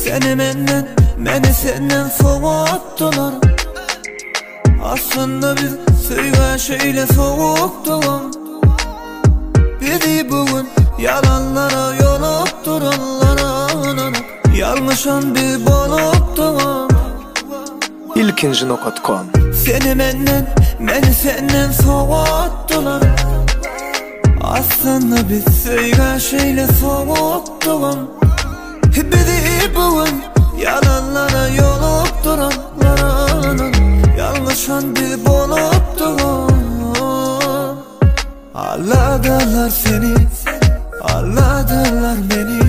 Seni menden, meni senden soğuttular. Aslında biz söyleşeyle soğuktular. Bizi bugün yalanlara yolup duranlara yalmışan bir boluptular. ilkinci.com. Seni menden, meni senden soğuttular. Aslında biz söyleşeyle soğuktular. Bizi bugün yalanlara yolup duranlara yalmışan bir boluptular. Ağladılar seni, ağladılar beni,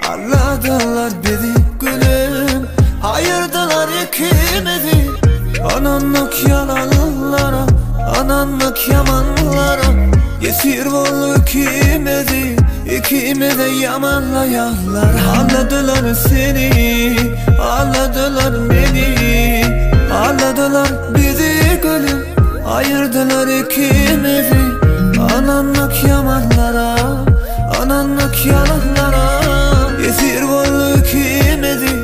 ağladılar bizi gülüm. Ayırdılar ikimizi, ananlık yalanlara, ananlık yamanlara. Yesir oldu ikimizi, ikimize yamanlayanlar. Ağladılar seni, ağladılar beni, ağladılar bizi gülüm. Ayırdılar ikimizi, ananlık yamanlara, ananlık yalanlara. Esir oldu ikimizi,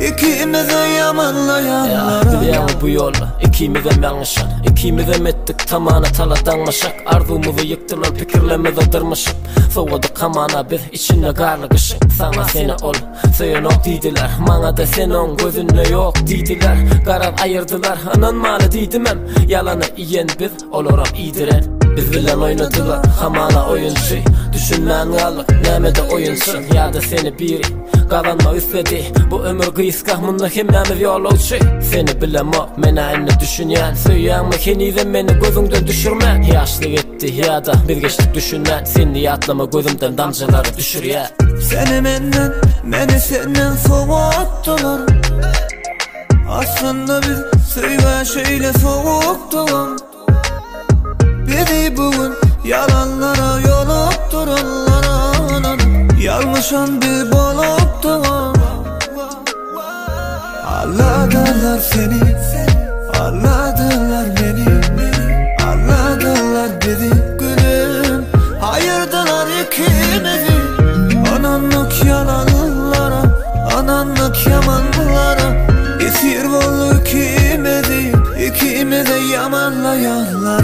ikimize yamanlayanlara. Biliyorum bu yolla ikimizem yanlışak, ikimizem ettik tamana taladanlaşak. Arzumuzu yıktılar, fikirlerimizi dırmışık. Soğudu kamana biz içinde garlık ışık. Sana seni ol, söyün ok deydiler. Bana da senin gözünle yok deydiler. Karar ayırdılar, anan malı deydimem. Yalanı iyen biz, oluram iyidiren. Biz bilen oynadılar, hamana oyuncu. Düşünmen kaldık, nemede oyunsun. Ya da seni biri kazanma istedi. Bu ömür kıyıskah, bununla hemmemiz yolluçu. Seni bilen o, meni aynı düşünen. Söyleyen mekanizm beni gözünden düşürmen. Yaşlı gitti ya da biz geçtik düşünen. Seni yatlama gözümden damcıları düşür ya. Seni menden, meni senden soğuttular. Aslında biz söyleşeyle soğuktular. Bizi bugün yalanlara yolup duranlara yalmışan bir boluptular. Ağladılar seni, ağladılar beni, ağladılar bizi gülüm. Ayırdılar ikimizi, ananlık yalanlara, ananlık yamanlara. Esir oldu ikimizi, ikimize yamanlayanlar.